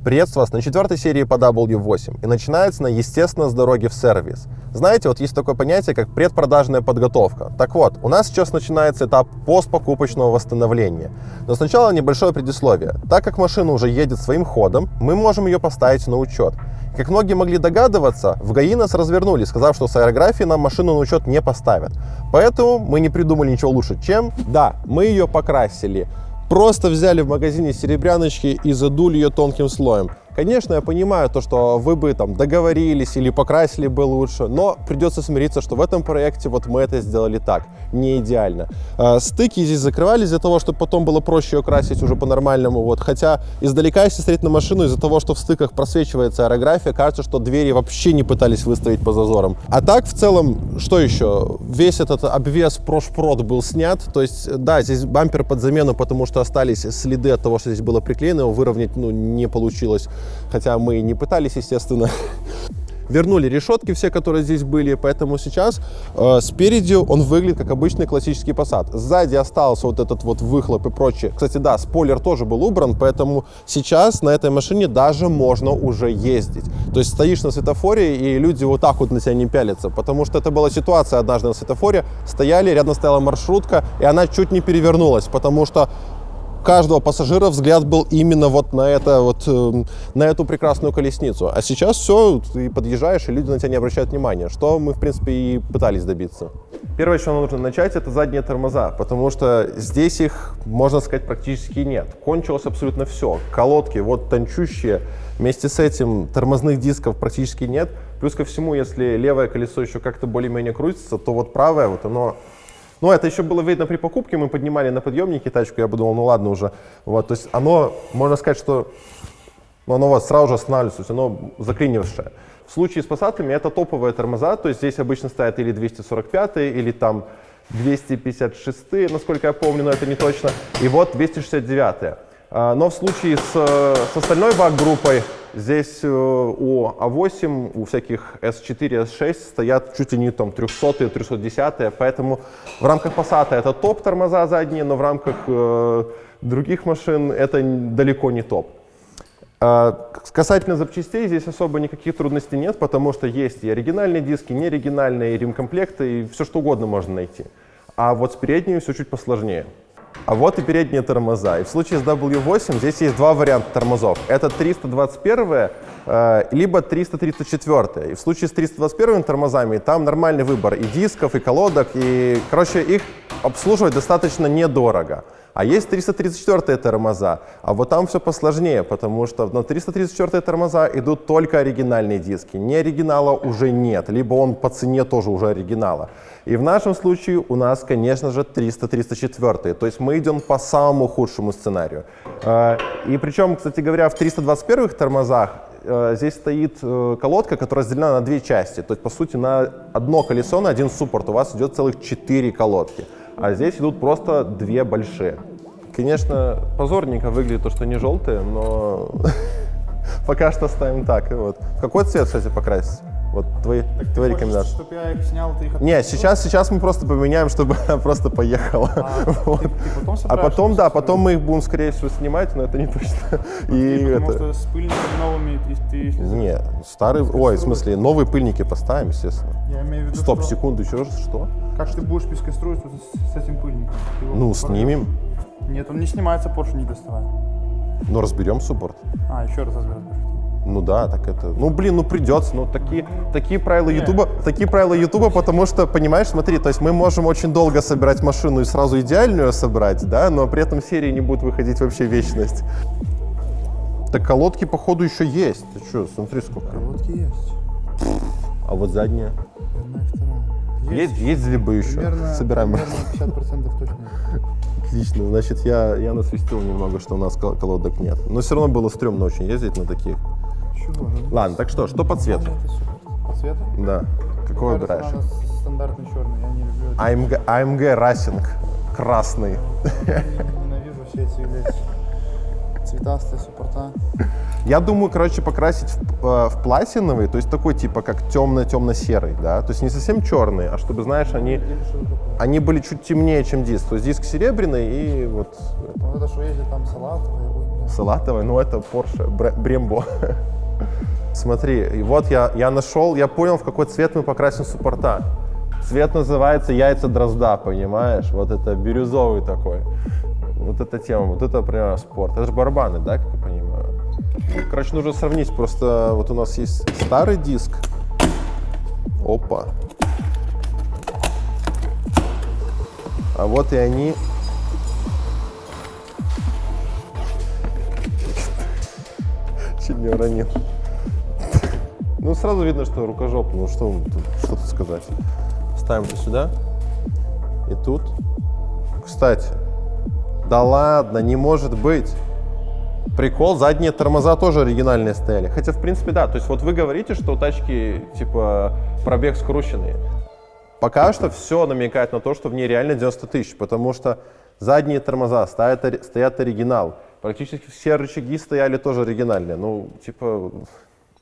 Приветствую вас на 4-й серии по W8, и начинается она, естественно, с дороги в сервис. Знаете, вот есть такое понятие, как предпродажная подготовка. Так вот, у нас сейчас начинается этап постпокупочного восстановления. Но сначала небольшое предисловие. Так как машина уже едет своим ходом, мы можем ее поставить на учет. Как многие могли догадываться, в ГАИ нас развернули, сказав, что с аэрографией нам машину на учет не поставят. Поэтому мы не придумали ничего лучше, чем... Да, мы ее покрасили. Просто взяли в магазине серебряночки и задули ее тонким слоем. Конечно, я понимаю то, что вы бы там договорились или покрасили бы лучше, но придется смириться, что в этом проекте вот мы это сделали так, не идеально. Стыки здесь закрывались для того, чтобы потом было проще ее красить уже по-нормальному. Вот. Хотя издалека, если смотреть на машину, из-за того, что в стыках просвечивается аэрография, кажется, что двери вообще не пытались выставить по зазорам. А так, в целом, что еще? Весь этот обвес прошпрод был снят. То есть, да, здесь бампер под замену, потому что остались следы от того, что здесь было приклеено, его выровнять не получилось. Хотя мы и не пытались, естественно. Вернули решетки все, которые здесь были, поэтому сейчас спереди он выглядит как обычный классический Passat. Сзади остался вот этот вот выхлоп и прочее. Кстати, да, спойлер тоже был убран, поэтому сейчас на этой машине даже можно уже ездить. То есть стоишь на светофоре, и люди вот так вот на тебя не пялятся, потому что это была ситуация однажды на светофоре. Стояли, рядом стояла маршрутка, и она чуть не перевернулась, потому что каждого пассажира взгляд был именно вот на эту прекрасную колесницу. А сейчас все, ты подъезжаешь, и люди на тебя не обращают внимания, что мы, в принципе, и пытались добиться. Первое, с чего нужно начать, это задние тормоза, потому что здесь их, можно сказать, практически нет. Кончилось абсолютно все. Колодки вот тончущие, вместе с этим тормозных дисков практически нет. Плюс ко всему, если левое колесо еще как-то более-менее крутится, то вот правое, вот оно... Ну, это еще было видно при покупке, мы поднимали на подъемнике тачку, я бы думал, ну ладно уже. Вот, то есть оно, можно сказать, что оно вот сразу же останавливается, то есть оно заклинившее. В случае с Passat'ами это топовые тормоза, то есть здесь обычно стоят или 245 или там 256, насколько я помню, но это не точно, и вот 269. Но в случае с остальной ВАГ-группой, здесь у А8, у всяких S4, S6 стоят чуть ли не там 300-е, 310-е, поэтому в рамках Passat это топ тормоза задние, но в рамках других машин это далеко не топ. Касательно запчастей, здесь особо никаких трудностей нет, потому что есть и оригинальные диски, неоригинальные, и ремкомплекты, и все что угодно можно найти. А вот с передними все чуть посложнее. А вот и передние тормоза. И в случае с W8 здесь есть два варианта тормозов. Это 321 либо 334. И в случае с 321 тормозами там нормальный выбор и дисков, и колодок. И, короче, их обслуживать достаточно недорого. А есть 334 тормоза, а вот там все посложнее, потому что на 334 тормоза идут только оригинальные диски. Не оригинала уже нет, либо он по цене тоже уже оригинала. И в нашем случае у нас, конечно же, 334. То есть мы идем по самому худшему сценарию. И причем, кстати говоря, в 321 тормозах здесь стоит колодка, которая разделена на две части. То есть, по сути, на одно колесо, на один суппорт у вас идет целых 4 колодки. А здесь идут просто две большие. Конечно, позорненько выглядит то, что не желтые, но пока что ставим так. Вот. В какой цвет, кстати, покрасить? Вот твои рекомендации. Чтобы я их снял, ты их... Не, сейчас мы просто поменяем, чтобы она просто поехала. Вот. Ты потом А потом, да, потом мы их будем, скорее всего, снимать, но это не точно. Потому что с пыльниками новыми ты... Не, старые... Ой, в смысле, новые пыльники поставим, естественно. Я имею в виду, Стоп, что... секунду, еще раз, что? Как ты будешь пескостроить с этим пыльником? Ну, снимем. Нет, он не снимается, Porsche не доставай. Ну, разберем суппорт. Еще раз разберем. Ну да, так это... Ну, блин, ну придется. Ну, такие правила Ютуба, потому что, понимаешь, смотри, то есть мы можем очень долго собирать машину и сразу идеальную собрать, да, но при этом серии не будет выходить вообще вечность. Так колодки, походу, еще есть. Ты что, смотри, сколько. Колодки есть. А вот задняя? Одна и вторая. Ездили бы еще. Примерно, Собираем. примерно 50% точно. Отлично, значит, я насвистел немного, что у нас колодок нет. Но все равно было стрёмно очень ездить на таких. Чего? Ладно, так что по цвету? По цвету? Да. Какой выбираешь? Стандартный черный, я не люблю это. AMG Racing. Красный. Ненавижу все эти, блядь, цветастые суппорта. Я думаю, короче, покрасить в платиновый, то есть такой типа как темно-темно-серый, да, то есть не совсем черный, а чтобы, знаешь, они были чуть темнее, чем диск. То есть диск серебряный и вот. Вот это что ездит там салатовый. Салатовый, ну это Porsche Brembo. Смотри, и вот я нашел, я понял, в какой цвет мы покрасим суппорта. Цвет называется яйца дрозда, понимаешь? Вот это бирюзовый такой. Вот эта тема, вот это прям спорт. Это же барабаны, да, как я понимаю? Короче, нужно сравнить. Просто вот у нас есть старый диск. Опа. А вот и они. Чуть не уронил. Ну, сразу видно, что рукожоп. Ну, что тут сказать. Ставим сюда. И тут. Кстати. Да ладно, не может быть. Прикол, задние тормоза тоже оригинальные стояли. Хотя, в принципе, да. То есть, вот вы говорите, что у тачки, типа, пробег скрученный. Пока что все намекает на то, что в ней реально 90 тысяч. Потому что задние тормоза стоят оригинал. Практически все рычаги стояли тоже оригинальные. Ну, типа,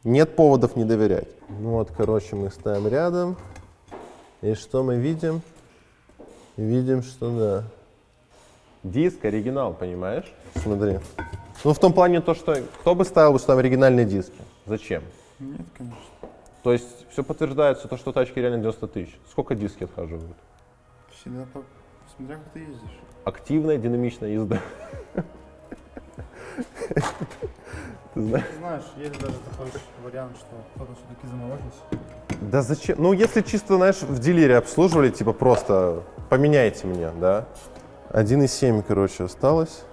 нет поводов не доверять. Ну вот, короче, мы ставим рядом. И что мы видим? Видим, что да. Диск оригинал, понимаешь? Смотри. Ну, в том плане то, что кто бы ставил там оригинальные диски? Зачем? Нет, конечно. То есть все подтверждается, то, что тачки реально 90 тысяч. Сколько диски отхаживают? Всегда смотря как ты ездишь. Активная, динамичная езда. Ты знаешь? Знаешь, есть даже такой вариант, что кто-то все-таки заморочился. Да зачем? Ну, если чисто, знаешь, в дилере обслуживали, типа просто поменяйте меня, да? 1,7, короче, осталось.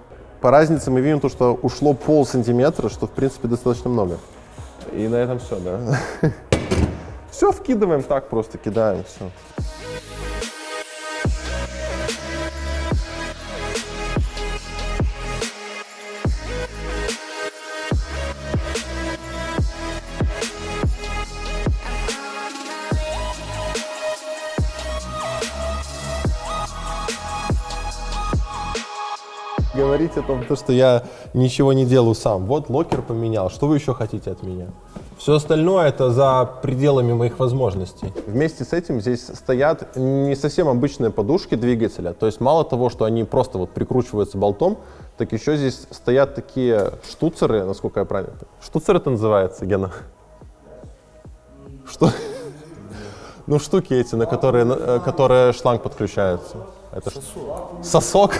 По разнице мы видим то, что ушло полсантиметра, что, в принципе, достаточно много. И на этом все, да? Все вкидываем так, просто кидаем, все. Говорить о том, что я ничего не делаю сам. Вот локер поменял. Что вы еще хотите от меня? Все остальное это за пределами моих возможностей. Вместе с этим здесь стоят не совсем обычные подушки двигателя. То есть мало того, что они просто вот прикручиваются болтом, так еще здесь стоят такие штуцеры, насколько я правильно понимаю. Штуцер это называется, Гена? Что? Ну штуки эти, на которые шланг подключается. Это сосок.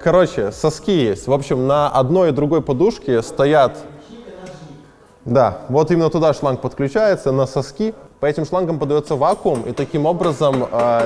Короче, соски есть. В общем, на одной и другой подушке стоят... Да, вот именно туда шланг подключается, на соски. По этим шлангам подается вакуум, и таким образом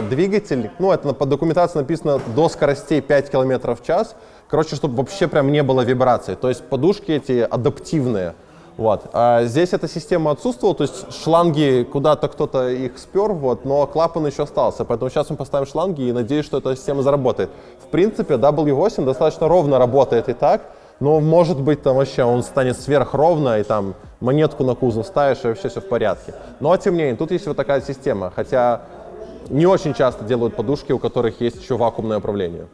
двигатель, ну, это по документации написано до скоростей 5 км в час. Короче, чтобы вообще прям не было вибраций. То есть подушки эти адаптивные. Вот. А здесь эта система отсутствовала, то есть шланги, куда-то кто-то их спер, вот, но клапан еще остался. Поэтому сейчас мы поставим шланги и надеюсь, что эта система заработает. В принципе, W8 достаточно ровно работает и так, но может быть там вообще он станет сверхровно, и там монетку на кузов ставишь, и вообще все в порядке. Но тем не менее, тут есть вот такая система, хотя не очень часто делают подушки, у которых есть еще вакуумное управление.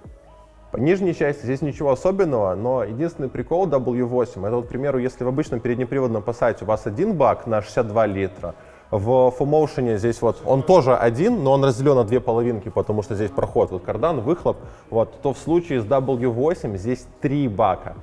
По нижней части здесь ничего особенного, но единственный прикол W8, это вот, к примеру, если в обычном переднеприводном Passat у вас один бак на 62 литра, в FullMotion здесь вот он тоже один, но он разделен на две половинки, потому что здесь проход, вот кардан, выхлоп, вот, то в случае с W8 здесь 3 бака.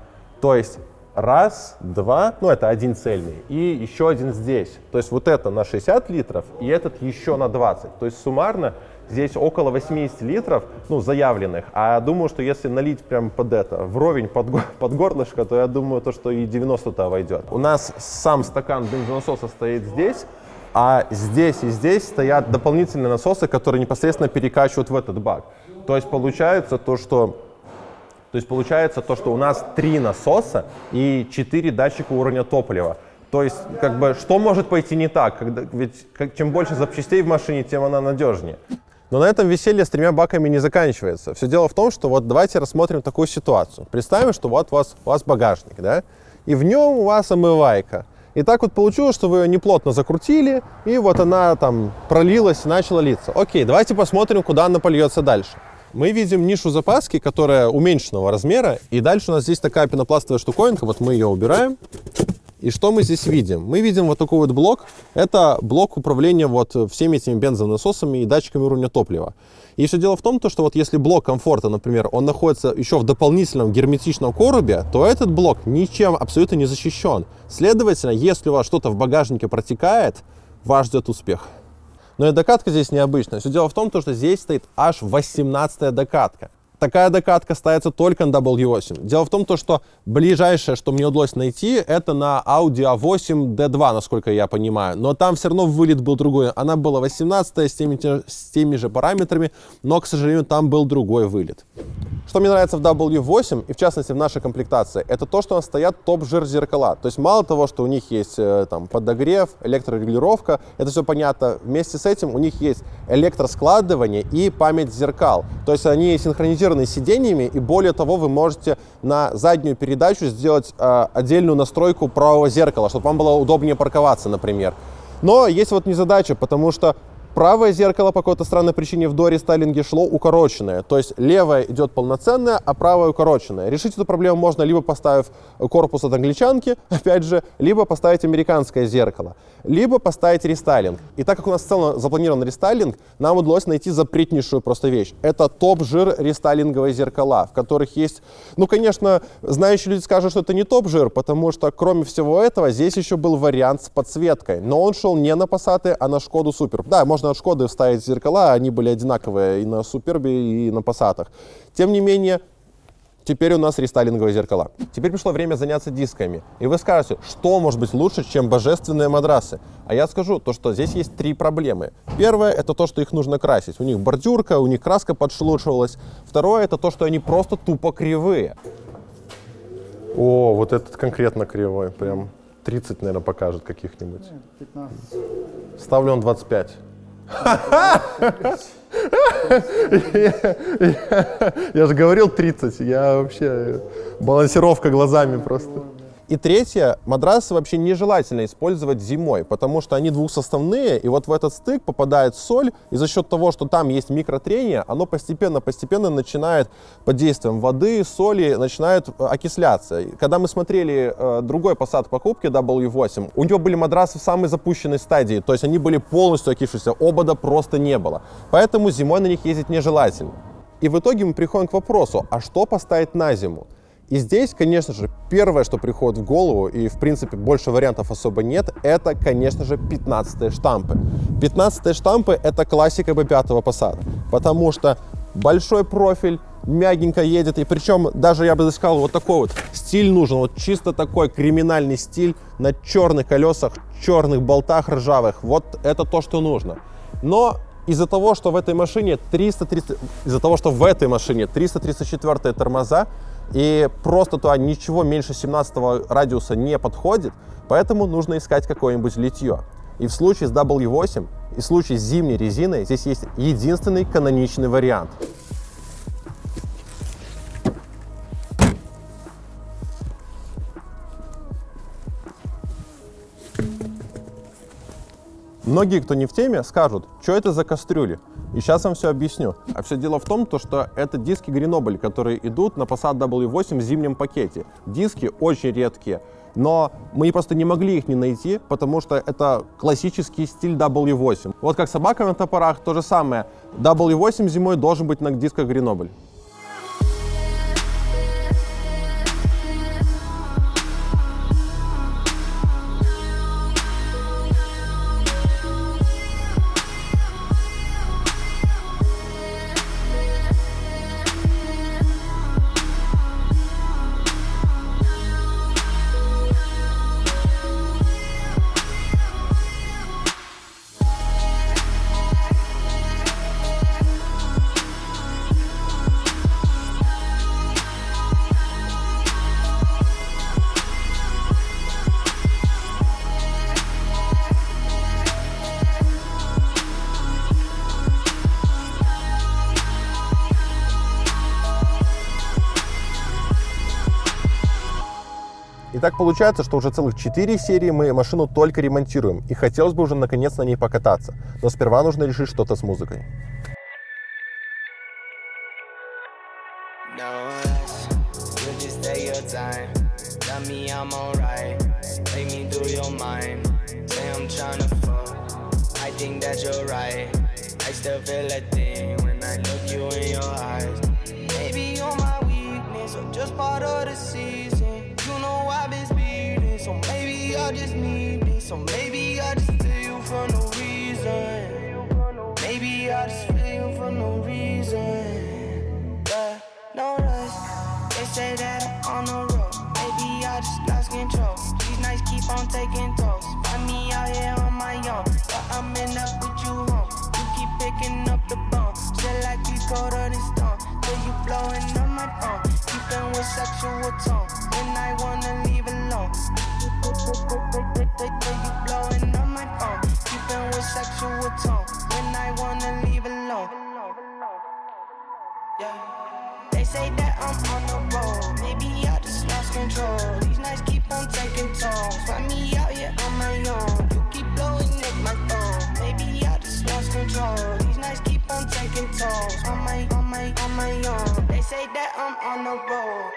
То есть раз, два, ну это один цельный, и еще один здесь. То есть вот это на 60 литров, и этот еще на 20. То есть суммарно здесь около 80 литров, ну, заявленных. А думаю, что если налить прям под это, вровень под горлышко, то я думаю, то, что и 90-то войдет. У нас сам стакан бензонасоса стоит здесь, а здесь и здесь стоят дополнительные насосы, которые непосредственно перекачивают в этот бак. То есть получается то, что у нас 3 насоса и 4 датчика уровня топлива. То есть, как бы, что может пойти не так? Ведь чем больше запчастей в машине, тем она надежнее. Но на этом веселье с 3 баками не заканчивается. Все дело в том, что вот давайте рассмотрим такую ситуацию. Представим, что вот у вас багажник, да, и в нем у вас омывайка. И так вот получилось, что вы ее неплотно закрутили, и вот она там пролилась и начала литься. Окей, давайте посмотрим, куда она польется дальше. Мы видим нишу запаски, которая уменьшенного размера, и дальше у нас здесь такая пенопластовая штуковинка, вот мы ее убираем. И что мы здесь видим? Мы видим вот такой вот блок. Это блок управления вот всеми этими бензонасосами и датчиками уровня топлива. И все дело в том, что вот если блок комфорта, например, он находится еще в дополнительном герметичном коробе, то этот блок ничем абсолютно не защищен. Следовательно, если у вас что-то в багажнике протекает, вас ждет успех. Но и докатка здесь необычная. Все дело в том, что здесь стоит аж 18-я докатка. Такая докатка ставится только на W8. Дело в том, что ближайшее, что мне удалось найти, это на Audi A8 D2, насколько я понимаю. Но там все равно вылет был другой. Она была 18-я с теми же параметрами, но, к сожалению, там был другой вылет. Что мне нравится в W8, и в частности в нашей комплектации, это то, что у нас стоят топ-жир зеркала. То есть мало того, что у них есть там подогрев, электрорегулировка, это все понятно. Вместе с этим у них есть электроскладывание и память зеркал. То есть они синхронизированы с сиденьями, и более того, вы можете на заднюю передачу сделать отдельную настройку правого зеркала, чтобы вам было удобнее парковаться, например. Но есть вот незадача, потому что правое зеркало по какой-то странной причине в дорестайлинге шло укороченное. То есть левое идет полноценное, а правое укороченное. Решить эту проблему можно либо поставив корпус от англичанки, опять же, либо поставить американское зеркало, либо поставить рестайлинг. И так как у нас в целом запланирован рестайлинг, нам удалось найти запретнейшую просто вещь. Это топ-жир рестайлинговые зеркала, в которых есть, ну, конечно, знающие люди скажут, что это не топ-жир, потому что, кроме всего этого, здесь еще был вариант с подсветкой. Но он шел не на Passat, а на Шкоду Супер. Да, можно от Шкоды вставить зеркала, они были одинаковые и на Супербе, и на Пассатах. Тем не менее, теперь у нас рестайлинговые зеркала. Теперь пришло время заняться дисками. И вы скажете, что может быть лучше, чем божественные мадрасы? А я скажу, что здесь есть три проблемы. Первое, это то, что их нужно красить. У них бордюрка, у них краска подшелушивалась. Второе, это то, что они просто тупо кривые. О, вот этот конкретно кривой. Прям 30, наверное, покажет каких-нибудь. 15. Ставлю он 25. Я же говорил 30, я вообще балансировка глазами просто. И третье, матрасы вообще нежелательно использовать зимой, потому что они двухсоставные, и вот в этот стык попадает соль, и за счет того, что там есть микротрение, оно постепенно начинает под действием воды, соли, начинает окисляться. Когда мы смотрели другой Passat покупки W8, у него были матрасы в самой запущенной стадии, то есть они были полностью окисшиеся, обода просто не было. Поэтому зимой на них ездить нежелательно. И в итоге мы приходим к вопросу, а что поставить на зиму? И здесь, конечно же, первое, что приходит в голову, и, в принципе, больше вариантов особо нет, это, конечно же, 15-е штампы. 15-е штампы — это классика B5 Passat, потому что большой профиль, мягенько едет, и причем даже, я бы сказал, вот такой вот стиль нужен, вот чисто такой криминальный стиль на черных колесах, черных болтах ржавых, вот это то, что нужно. Но из-за того, что в этой машине 334-е тормоза, и просто туда ничего меньше 17-го радиуса не подходит, поэтому нужно искать какое-нибудь литье. И в случае с W8, и в случае с зимней резиной, здесь есть единственный каноничный вариант. Многие, кто не в теме, скажут, что это за кастрюли. И сейчас вам все объясню. А все дело в том, что это диски Grenoble, которые идут на Passat W8 в зимнем пакете. Диски очень редкие, но мы просто не могли их не найти, потому что это классический стиль W8. Вот как собака на топорах, то же самое. W8 зимой должен быть на дисках Grenoble. И так получается, что уже целых 4 серии мы машину только ремонтируем, и хотелось бы уже наконец на ней покататься. Но сперва нужно решить что-то с музыкой. Take me feel right. I still feel a thing when I look you in your eyes. Maybe you're my weakness or just part of the season. You know I've been speeding, so maybe I just need this. So maybe I just feel you for no reason. Maybe I just feel you for no reason. Yeah, no rush. They say that I'm on the road. Maybe I just lost control. These nights keep on taking tolls. Find me out here on my own, but I'm in up with you home. You keep picking up the bone, still like you colder than stone. Till you blowing on my phone, keeping with sexual tone. When I wanna leave alone, till you blowing on my phone, keeping with sexual tone. When I wanna leave alone, yeah. They say that I'm on the road, maybe I just lost control. These nights keep on taking tolls. Find me out here on my own. You keep blowing up my phone, maybe I just lost control. These nights keep on taking tolls. On my own. They say that I'm on the road,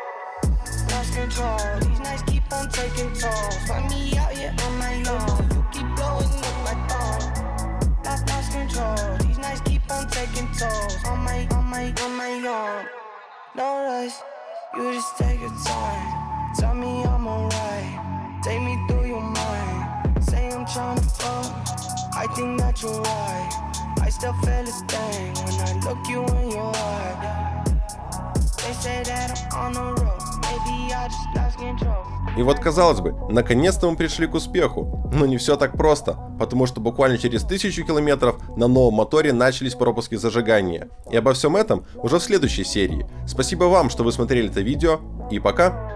lost control. These nights keep on taking tolls. Find me out here on my own. You keep blowing up my phone, lost control. These nights keep on taking tolls. On my own. No rush, you just take your time. Tell me I'm alright, take me through your mind. Say I'm trying to fuck, I think that you're right. I still feel a thing when I look you in your eye. They say that I'm on the road, maybe I just lost control. И вот, казалось бы, наконец-то мы пришли к успеху. Но не все так просто, потому что буквально через 1000 километров на новом моторе начались пропуски зажигания. И обо всем этом уже в следующей серии. Спасибо вам, что вы смотрели это видео, и пока!